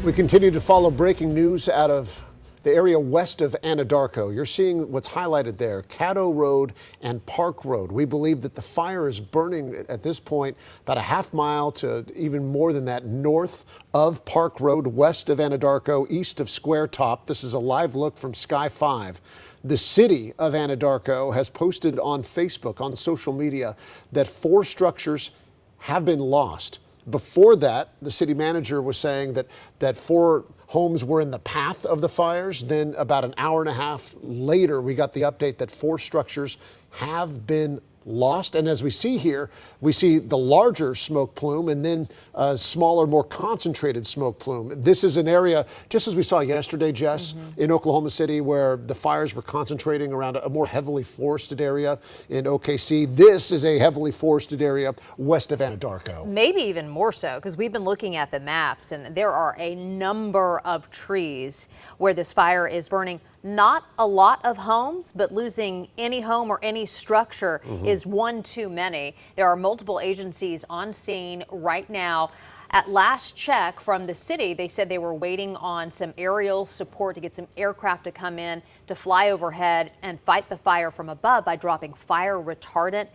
We continue to follow breaking news out of the area west of Anadarko. You're seeing what's highlighted there, Caddo Road and Park Road. We believe that the fire is burning at this point about a half mile to even more than that north of Park Road, west of Anadarko, east of Square Top. This is a live look from Sky 5. The city of Anadarko has posted on Facebook, on social media, that 4 structures have been lost. Before that, the city manager was saying that 4 homes were in the path of the fires. Then about an hour and a half later, we got the update that 4 structures have been lost. And as we see here, we see the larger smoke plume and then a smaller, more concentrated smoke plume. This is an area, just as we saw yesterday, Jess, in Oklahoma City, where the fires were concentrating around a more heavily forested area in OKC. This is a heavily forested area west of Anadarko. Maybe even more so, because we've been looking at the maps and there are a number of trees where this fire is burning. Not a lot of homes, but losing any home or any structure is one too many. There are multiple agencies on scene right now. At last check from the city, they said they were waiting on some aerial support to get some aircraft to come in to fly overhead and fight the fire from above by dropping fire retardant.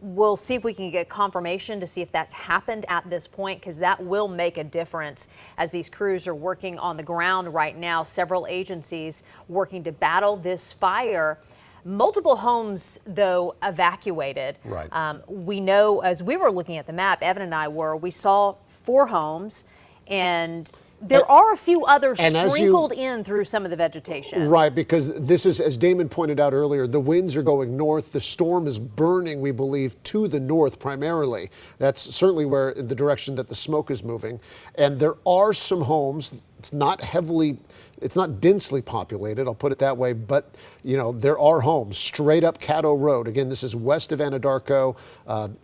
We'll see if we can get confirmation to see if that's happened at this point, because that will make a difference as these crews are working on the ground right now. Several agencies working to battle this fire. Multiple homes, though, evacuated. Right. We know, as we were looking at the map, Evan and I we saw 4 homes, and there are a few others sprinkled in through some of the vegetation. Right, because this is, as Damon pointed out earlier, the winds are going north. The storm is burning, we believe, to the north primarily. That's certainly where the direction that the smoke is moving. And there are some homes. It's not densely populated, I'll put it that way, but there are homes straight up Caddo Road. Again, this is west of Anadarko.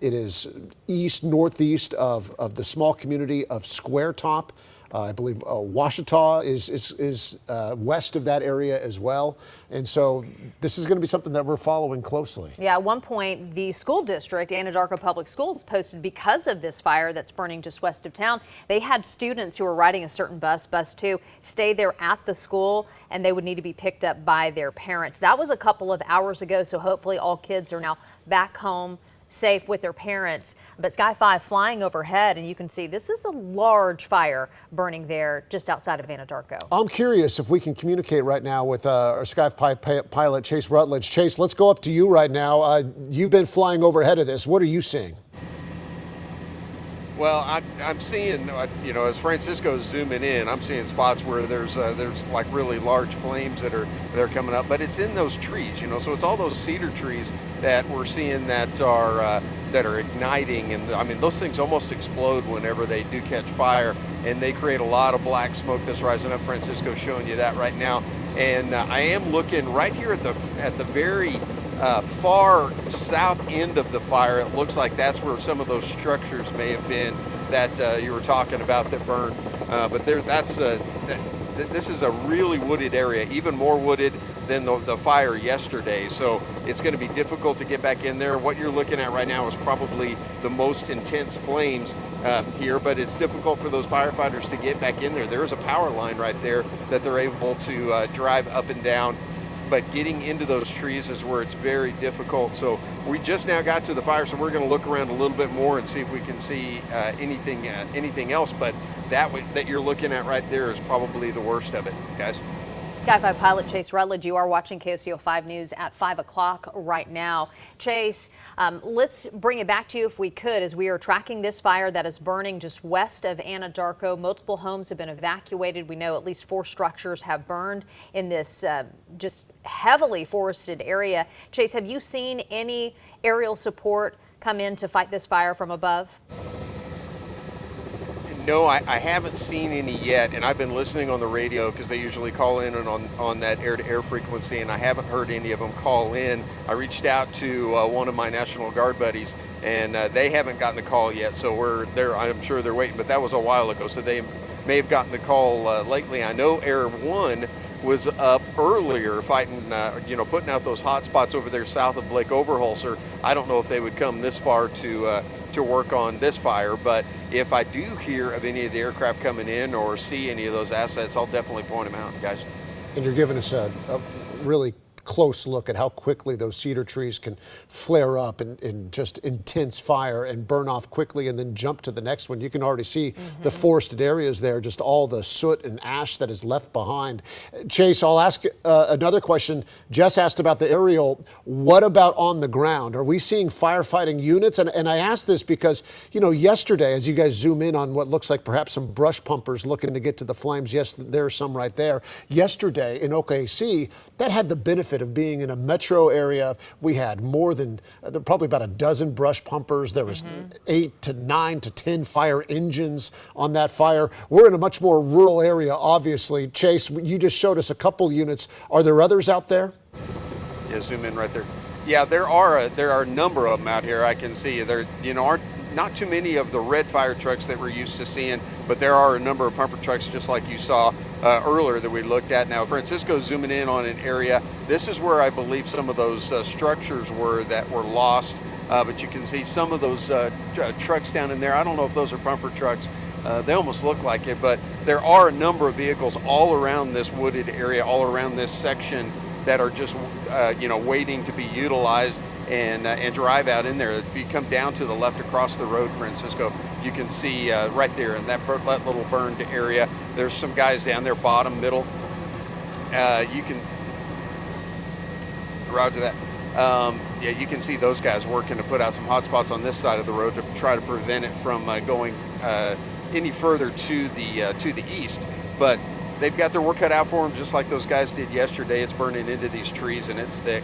It is northeast of the small community of Square Top. I believe Washita is west of that area as well. And so this is going to be something that we're following closely. Yeah, at one point, the school district, Anadarko Public Schools, posted because of this fire that's burning just west of town, they had students who were riding a certain bus 2, stay there at the school, and they would need to be picked up by their parents. That was a couple of hours ago, so hopefully all kids are now back home safe with their parents. But Sky 5 flying overhead, and you can see this is a large fire burning there just outside of Anadarko. I'm curious if we can communicate right now with our Sky 5 pilot, Chase Rutledge. Chase, let's go up to you right now. You've been flying overhead of this. What are you seeing? Well, I'm seeing, as Francisco's zooming in, I'm seeing spots where there's like really large flames that are coming up, but it's in those trees, so it's all those cedar trees that we're seeing that are igniting, and I mean those things almost explode whenever they do catch fire, and they create a lot of black smoke that's rising up. Francisco's showing you that right now, and I am looking right here at the very far south end of the fire. It looks like that's where some of those structures may have been that you were talking about that burned. But this is a really wooded area, even more wooded than the fire yesterday. So it's going to be difficult to get back in there. What you're looking at right now is probably the most intense flames here, but it's difficult for those firefighters to get back in there. There is a power line right there that they're able to drive up and down. But getting into those trees is where it's very difficult. So we just now got to the fire, so we're going to look around a little bit more and see if we can see anything else. But that you're looking at right there is probably the worst of it, guys. Sky 5 pilot Chase Rutledge, you are watching KOCO 5 News at 5 o'clock right now. Chase, let's bring it back to you if we could, as we are tracking this fire that is burning just west of Anadarko. Multiple homes have been evacuated. We know at least 4 structures have burned in this just heavily forested area. Chase, have you seen any aerial support come in to fight this fire from above? No, I haven't seen any yet, and I've been listening on the radio because they usually call in and on that air-to-air frequency, and I haven't heard any of them call in. I reached out to one of my National Guard buddies, and they haven't gotten the call yet, so I'm sure they're waiting, but that was a while ago, so they may have gotten the call lately. I know Air 1 was up earlier fighting, putting out those hot spots over there south of Lake Overholser. I don't know if they would come this far to to work on this fire. But if I do hear of any of the aircraft coming in or see any of those assets, I'll definitely point them out, guys. And you're giving us a really close look at how quickly those cedar trees can flare up in just intense fire and burn off quickly and then jump to the next one. You can already see the forested areas there, just all the soot and ash that is left behind. Chase, I'll ask another question. Jess asked about the aerial. What about on the ground? Are we seeing firefighting units? And I ask this because, you know, yesterday, as you guys zoom in on what looks like perhaps some brush pumpers looking to get to the flames, yes, there are some right there. Yesterday in OKC, that had the benefit of being in a metro area. We had more than probably about a dozen brush pumpers. There was 8 to 9 to 10 fire engines on that fire. We're in a much more rural area, obviously. Chase, you just showed us a couple units. Are there others out there? Yeah, zoom in right there. Yeah, there are a number of them out here. I can see there, you know, aren't not too many of the red fire trucks that we're used to seeing, but there are a number of pumper trucks just like you saw earlier that we looked at. Now, Francisco's zooming in on an area. This is where I believe some of those structures were that were lost, but you can see some of those trucks down in there. I don't know if those are pumper trucks. They almost look like it, but there are a number of vehicles all around this wooded area, all around this section that are just, you know, waiting to be utilized and drive out in there. If you come down to the left across the road, Francisco, you can see right there in that little burned area, there's some guys down there, bottom, middle. You can, roger that. Yeah, you can see those guys working to put out some hot spots on this side of the road to try to prevent it from going any further to the east. But they've got their work cut out for them, just like those guys did yesterday. It's burning into these trees and it's thick.